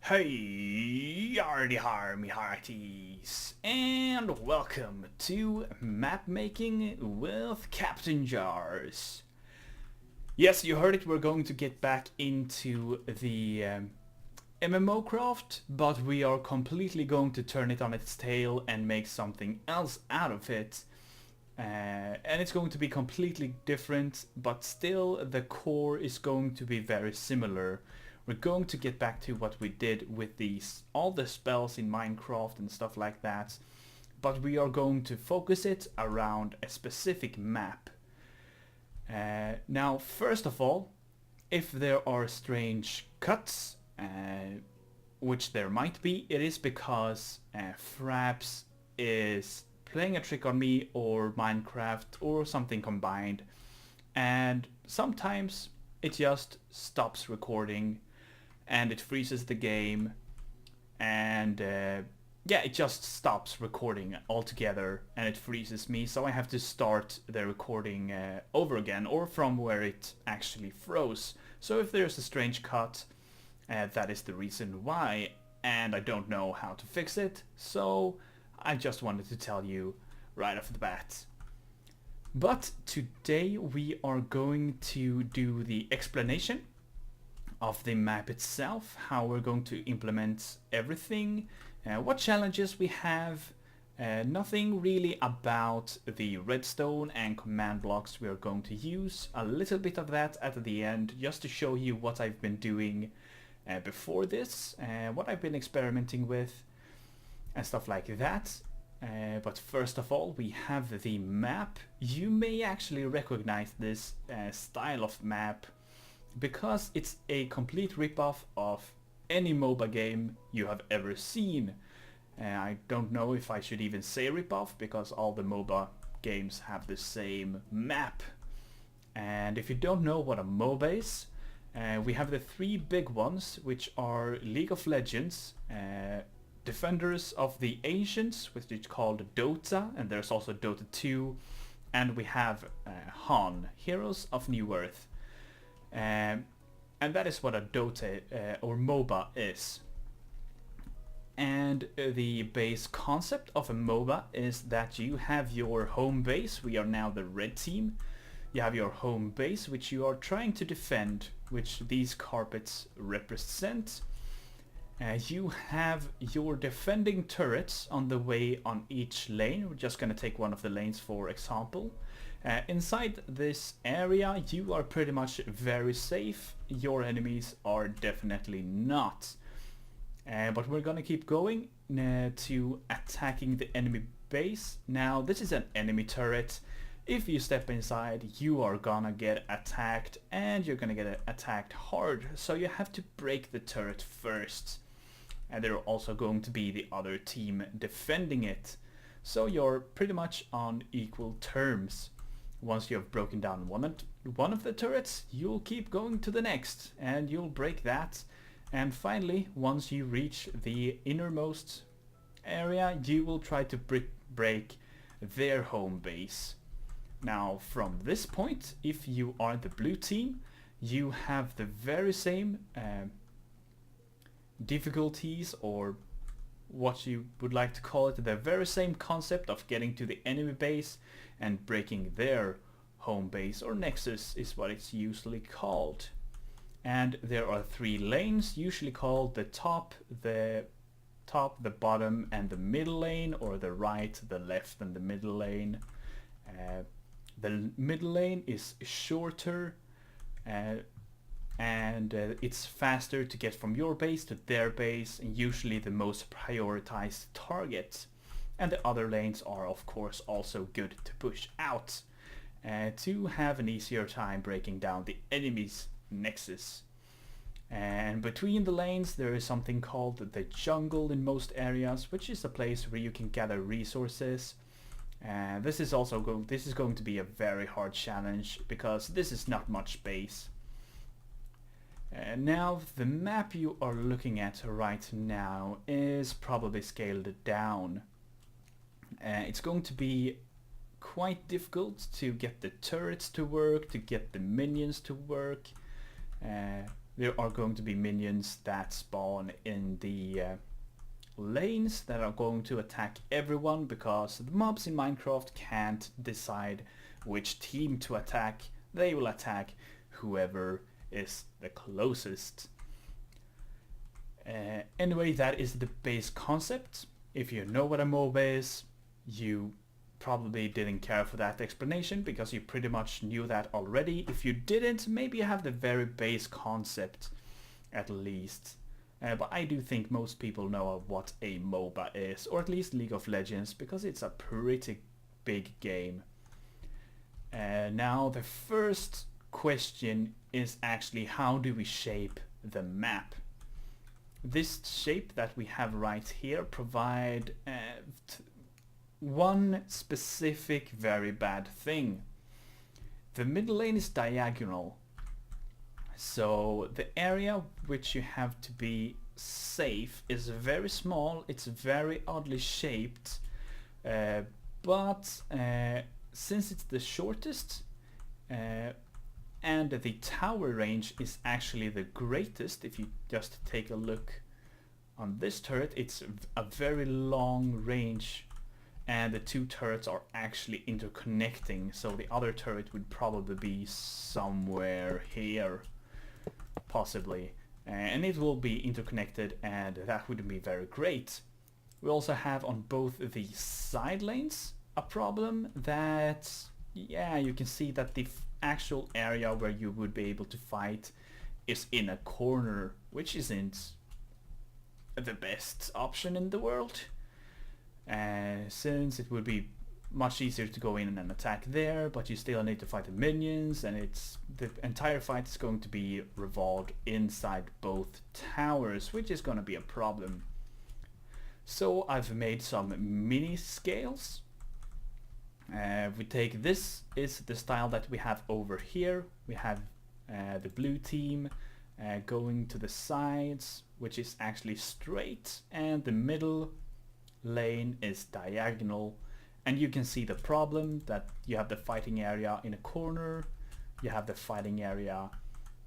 Hey, yardy har me hearties, and welcome to Map Making with CaptainJaRs. Yes, you heard it, we're going to get back into the MMOCraft, but we are completely going to turn it on its tail and make something else out of it. And it's going to be completely different, but still the core is going to be very similar. We're going to get back to what we did with all the spells in Minecraft and stuff like that, but we are going to focus it around a specific map. Now, first of all, if there are strange cuts, which there might be, it is because Fraps is playing a trick on me or Minecraft or something combined, and sometimes it just stops recording and it freezes the game, and yeah, it just stops recording altogether and it freezes me, so I have to start the recording over again, or from where it actually froze. So if there's a strange cut, that is the reason why, and I don't know how to fix it, so I just wanted to tell you right off the bat. But today we are going to do the explanation of the map itself, how we're going to implement everything, what challenges we have, nothing really about the redstone and command blocks we are going to use, a little bit of that at the end just to show you what I've been doing before this, what I've been experimenting with and stuff like that. But first of all, we have the map. You may actually recognize this style of map because it's a complete ripoff of any MOBA game you have ever seen. I don't know if I should even say ripoff, because all the MOBA games have the same map. And if you don't know what a MOBA is, we have the three big ones, which are League of Legends, Defenders of the Ancients, which is called Dota, and there's also Dota 2, and we have Han, Heroes of New Earth. And that is what a Dota or MOBA is. And the base concept of a MOBA is that you have your home base. We are now the red team. You have your home base, which you are trying to defend, which these carpets represent. You have your defending turrets on the way on each lane. We're just going to take one of the lanes for example. Inside this area you are pretty much very safe. Your enemies are definitely not. But we're gonna keep going to attacking the enemy base. Now this is an enemy turret. If you step inside you are gonna get attacked, and you're gonna get attacked hard, so you have to break the turret first. And there are also going to be the other team defending it. So you're pretty much on equal terms. Once you have broken down one of the turrets, you'll keep going to the next, and you'll break that. And finally, once you reach the innermost area, you will try to break their home base. Now from this point, if you are the blue team, you have the very same difficulties, or what you would like to call it, the very same concept of getting to the enemy base and breaking their home base, or nexus is what it's usually called. And there are three lanes, usually called the top, the bottom, and the middle lane, or the right, the left, and the middle lane. The middle lane is shorter, and it's faster to get from your base to their base, and usually the most prioritized target. And the other lanes are of course also good to push out, to have an easier time breaking down the enemy's nexus. And between the lanes there is something called the jungle in most areas, which is a place where you can gather resources. This is going to be a very hard challenge, because this is not much space. Now the map you are looking at right now is probably scaled down. It's going to be quite difficult to get the turrets to work, to get the minions to work. there are going to be minions that spawn in the lanes that are going to attack everyone, because the mobs in Minecraft can't decide which team to attack. They will attack whoever is the closest. Anyway, that is the base concept. If you know what a MOBA is, you probably didn't care for that explanation because you pretty much knew that already. If you didn't, maybe you have the very base concept at least. But I do think most people know what a MOBA is, or at least League of Legends, because it's a pretty big game. Now the first question is actually, how do we shape the map? This shape that we have right here provide one specific very bad thing. The middle lane is diagonal, so the area which you have to be safe is very small. It's very oddly shaped, but since it's the shortest and the tower range is actually the greatest, if you just take a look on this turret, it's a very long range, and the two turrets are actually interconnecting, so the other turret would probably be somewhere here, possibly, and it will be interconnected, and that would be very great. We also have on both the side lanes a problem that, yeah, you can see that the actual area where you would be able to fight is in a corner, which isn't the best option in the world, since it would be much easier to go in and attack there, but you still need to fight the minions, and the entire fight is going to be revolved inside both towers, which is going to be a problem. So I've made some mini scales. We take, this is the style that we have over here. We have the blue team going to the sides, which is actually straight, and the middle lane is diagonal. And you can see the problem that you have the fighting area in a corner, you have the fighting area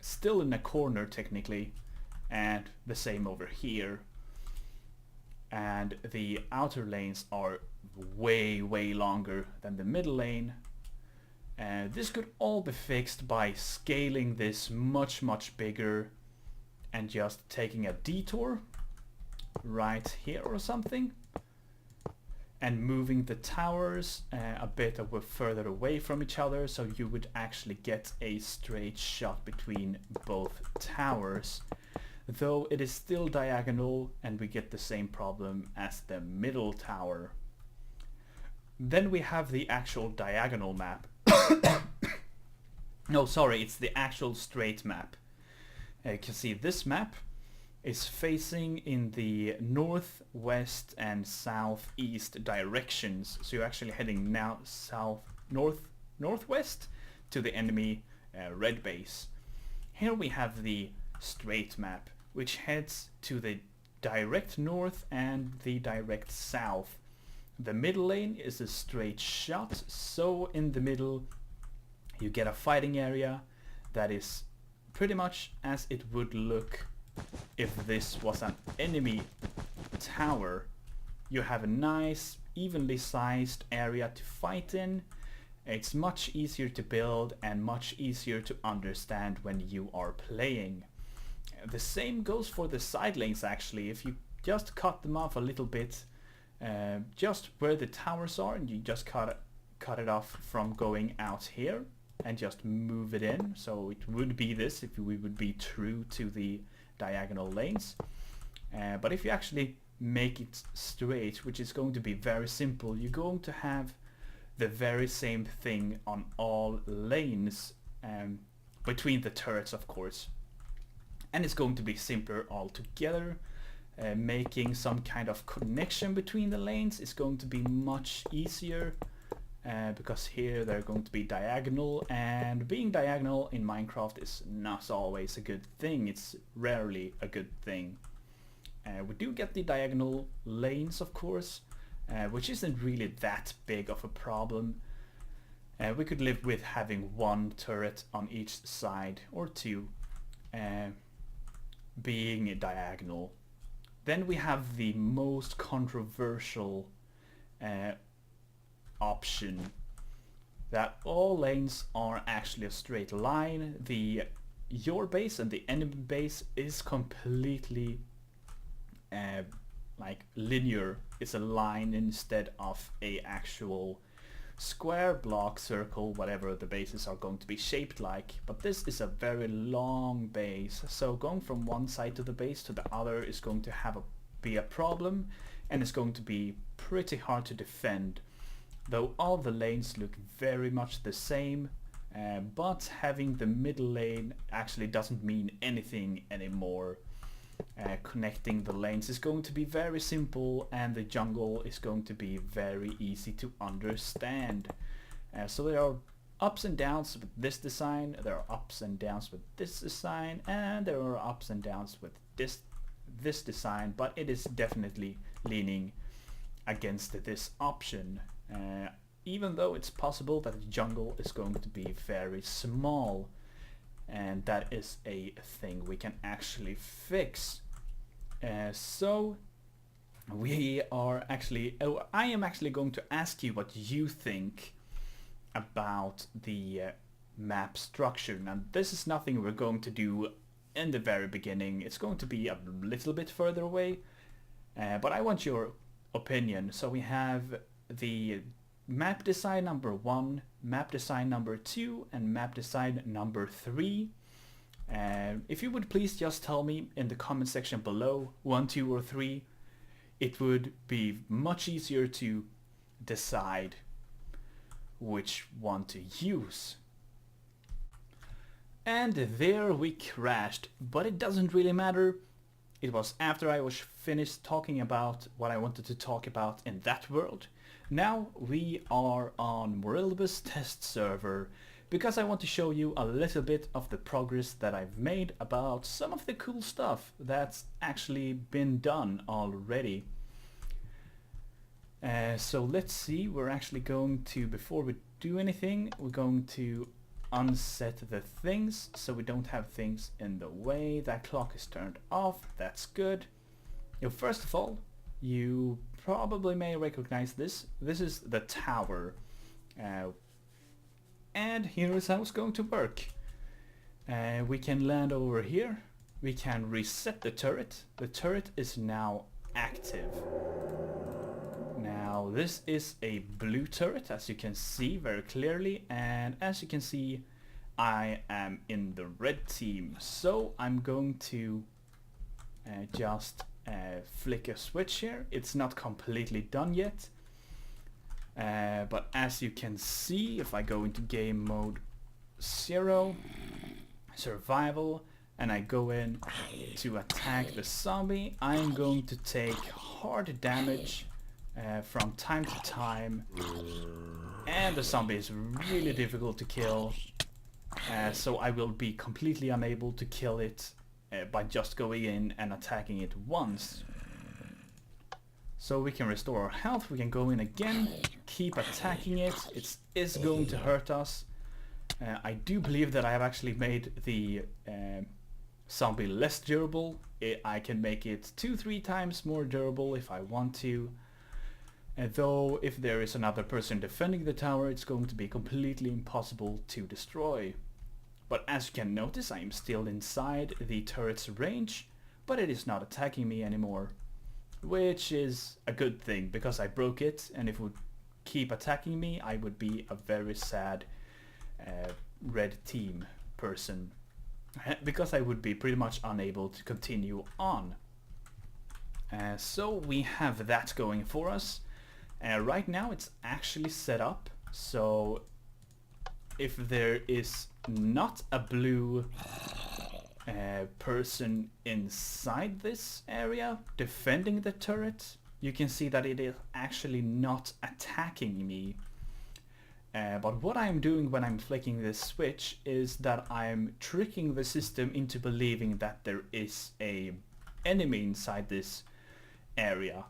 still in a corner technically, and the same over here. And the outer lanes are way longer than the middle lane. This could all be fixed by scaling this much bigger and just taking a detour right here or something, and moving the towers a bit further away from each other, so you would actually get a straight shot between both towers, though it is still diagonal and we get the same problem as the middle tower. Then we have the actual diagonal map. No, sorry, it's the actual straight map. You can see this map is facing in the north, west and southeast directions. So you're actually heading now northwest to the enemy red base. Here we have the straight map, which heads to the direct north and the direct south. The middle lane is a straight shot, so in the middle you get a fighting area that is pretty much as it would look if this was an enemy tower. You have a nice evenly sized area to fight in. It's much easier to build and much easier to understand when you are playing. The same goes for the side lanes actually. If you just cut them off a little bit, just where the towers are, and you just cut it off from going out here and just move it in, so it would be this if we would be true to the diagonal lanes. But if you actually make it straight, which is going to be very simple, you're going to have the very same thing on all lanes, between the turrets of course, and it's going to be simpler altogether. Making some kind of connection between the lanes is going to be much easier, because here they're going to be diagonal, and being diagonal in Minecraft is not always a good thing. It's rarely a good thing. We do get the diagonal lanes of course, which isn't really that big of a problem. We could live with having one turret on each side or two. being diagonal. Then we have the most controversial option, that all lanes are actually a straight line. Your base and the enemy base is completely like linear. It's a line instead of a actual square, block, circle, whatever the bases are going to be shaped like. But this is a very long base, so going from one side to the base to the other is going to be a problem, and it's going to be pretty hard to defend. Though all the lanes look very much the same, but having the middle lane actually doesn't mean anything anymore. Connecting the lanes is going to be very simple, and the jungle is going to be very easy to understand. So there are ups and downs with this design, there are ups and downs with this design, and there are ups and downs with this design, but it is definitely leaning against this option. Even though it's possible that the jungle is going to be very small, and that is a thing we can actually fix. So we are actually, I am actually going to ask you what you think about the map structure. Now this is nothing we're going to do in the very beginning. It's going to be a little bit further away, but I want your opinion. So we have the map design number 1, map design number 2, and map design number 3. If you would please just tell me in the comment section below 1, 2 or 3, it would be much easier to decide which one to use. And there we crashed, but it doesn't really matter. It was after I was finished talking about what I wanted to talk about in that world. Now we are on Morilbus test server, because I want to show you a little bit of the progress that I've made about some of the cool stuff that's actually been done already. So let's see, we're actually going to, before we do anything, we're going to unset the things so we don't have things in the way. That clock is turned off, that's good. First of all, you probably may recognize this. This is the tower. And here is how it's going to work. We can land over here. We can reset the turret. The turret is now active. Now this is a blue turret, as you can see very clearly, and as you can see I am in the red team. So I'm going to just flick a switch here. It's not completely done yet. But as you can see, if I go into game mode 0, survival, and I go in to attack the zombie, I'm going to take hard damage from time to time, and the zombie is really difficult to kill, so I will be completely unable to kill it by just going in and attacking it once. So we can restore our health, we can go in again, keep attacking it. It is going to hurt us. I do believe that I have actually made the zombie less durable. I can make it 2-3 times more durable if I want to. Though if there is another person defending the tower, it's going to be completely impossible to destroy. But as you can notice, I am still inside the turret's range, but it is not attacking me anymore. Which is a good thing, because I broke it, and if it would keep attacking me, I would be a very sad red team person, because I would be pretty much unable to continue on. So we have that going for us. Right now it's actually set up, so if there is not a blue person inside this area defending the turret, you can see that it is actually not attacking me. But what I'm doing when I'm flicking this switch is that I'm tricking the system into believing that there is a enemy inside this area,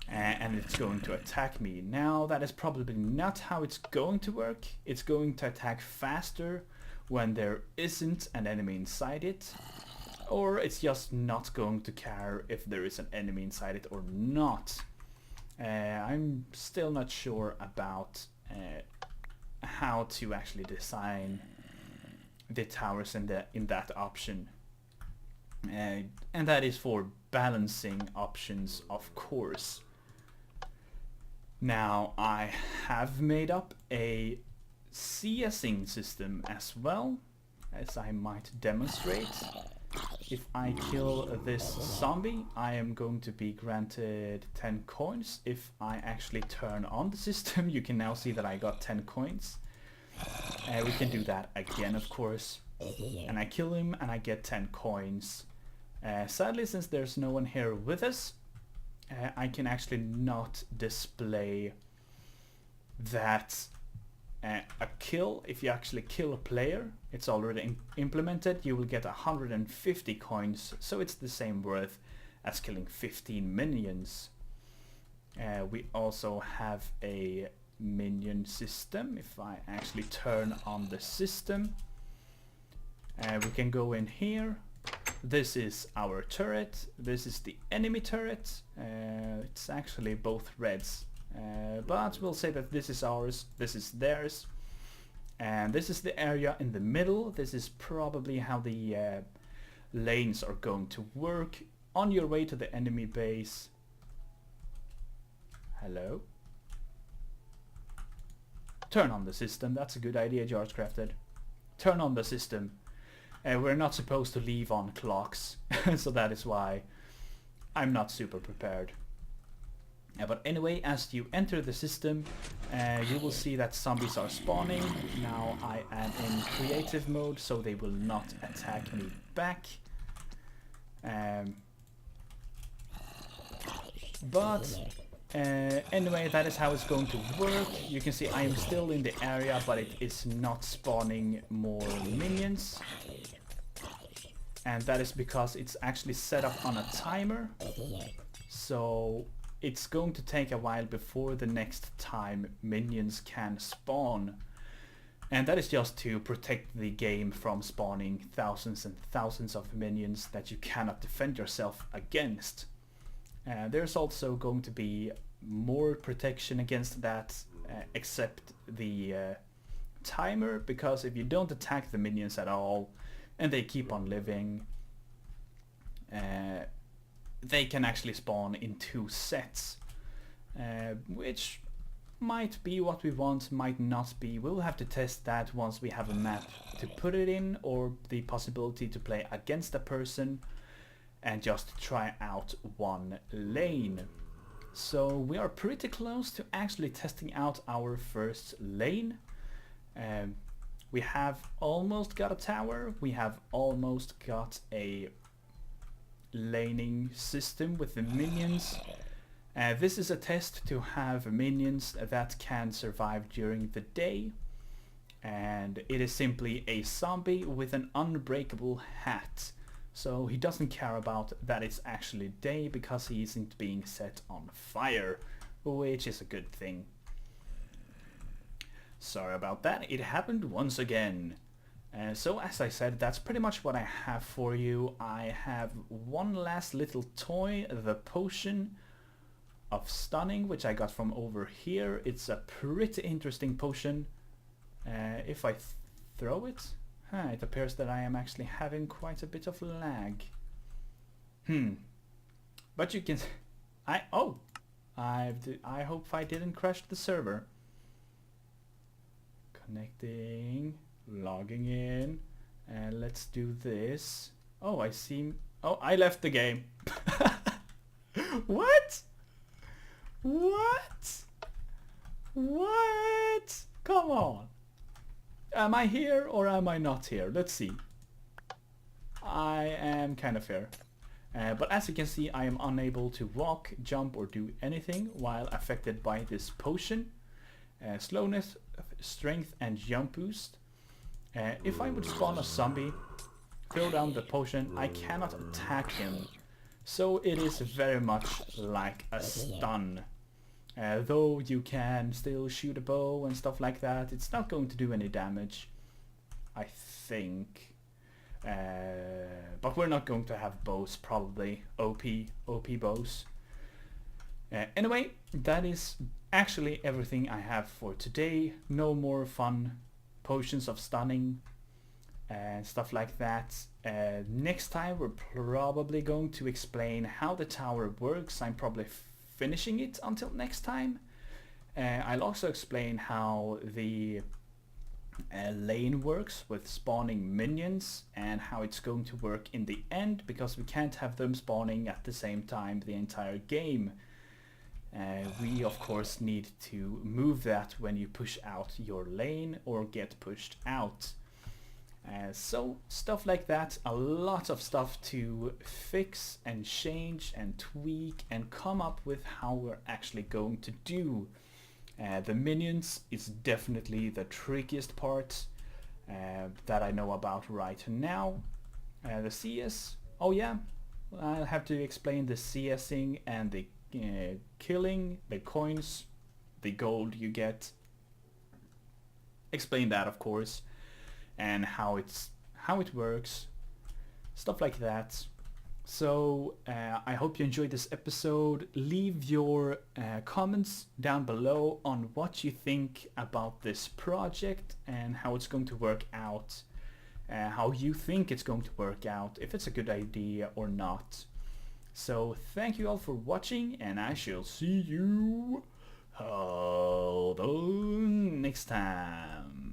and it's going to attack me. Now that is probably not how it's going to work. It's going to attack faster when there isn't an enemy inside it. or it's just not going to care if there is an enemy inside it or not. I'm still not sure about how to actually design the towers in that option. And that is for balancing options, of course. Now I have made up a CSing system as well, as I might demonstrate. If I kill this zombie, I am going to be granted 10 coins. If I actually turn on the system, you can now see that I got 10 coins. We can do that again, of course. And I kill him and I get 10 coins. Sadly, since there's no one here with us, I can actually not display that a kill. If you actually kill a player, it's already implemented, you will get 150 coins, so it's the same worth as killing 15 minions. We also have a minion system. If I actually turn on the system, we can go in here. This is our turret, this is the enemy turret. It's actually both reds, but we'll say that this is ours, this is theirs, and this is the area in the middle. This is probably how the lanes are going to work. On your way to the enemy base, hello, turn on the system. That's a good idea, Jars Crafted. Turn on the system. We're not supposed to leave on clocks, so that is why I'm not super prepared. But anyway, as you enter the system, you will see that zombies are spawning. Now I am in creative mode, so they will not attack me back. Anyway, that is how it's going to work. You can see I am still in the area, but it is not spawning more minions. And that is because it's actually set up on a timer. So it's going to take a while before the next time minions can spawn. And that is just to protect the game from spawning thousands and thousands of minions that you cannot defend yourself against. There's also going to be more protection against that, except the timer, because if you don't attack the minions at all and they keep on living, they can actually spawn in 2 sets, which might be what we want, might not be. We'll have to test that once we have a map to put it in, or the possibility to play against a person and just try out one lane. So we are pretty close to actually testing out our first lane. We have almost got a tower, we have almost got a laning system with the minions. This is a test to have minions that can survive during the day, and it is simply a zombie with an unbreakable hat. So he doesn't care about that it's actually day, because he isn't being set on fire, which is a good thing. Sorry about that, it happened once again. So as I said, that's pretty much what I have for you. I have one last little toy, the potion of stunning, which I got from over here. It's a pretty interesting potion. If I throw it, it appears that I am actually having quite a bit of lag. But you can... I hope I didn't crash the server. Connecting, logging in, and let's do this. Oh, I left the game. What? What? What? Come on. Am I here or am I not here? Let's see. I am kind of here. But as you can see, I am unable to walk, jump or do anything while affected by this potion. Slowness, strength and jump boost. If I would spawn a zombie, throw down the potion, I cannot attack him. So it is very much like a stun. Though you can still shoot a bow and stuff like that, it's not going to do any damage, I think. But we're not going to have bows, probably. OP bows. Anyway, that is actually everything I have for today. No more fun potions of stunning and stuff like that. Next time we're probably going to explain how the tower works. I'm probably finishing it until next time. I'll also explain how the lane works with spawning minions and how it's going to work in the end, because we can't have them spawning at the same time the entire game. We of course need to move that when you push out your lane or get pushed out. So stuff like that, a lot of stuff to fix and change and tweak and come up with how we're actually going to do. The minions is definitely the trickiest part that I know about right now. The CS, oh yeah, I'll have to explain the CSing and the killing, the coins, the gold you get. Explain that, of course, and how it works, stuff like that. So I hope you enjoyed this episode. Leave your comments down below on what you think about this project and how it's going to work out, how you think it's going to work out, if it's a good idea or not. So thank you all for watching, and I shall see you next time.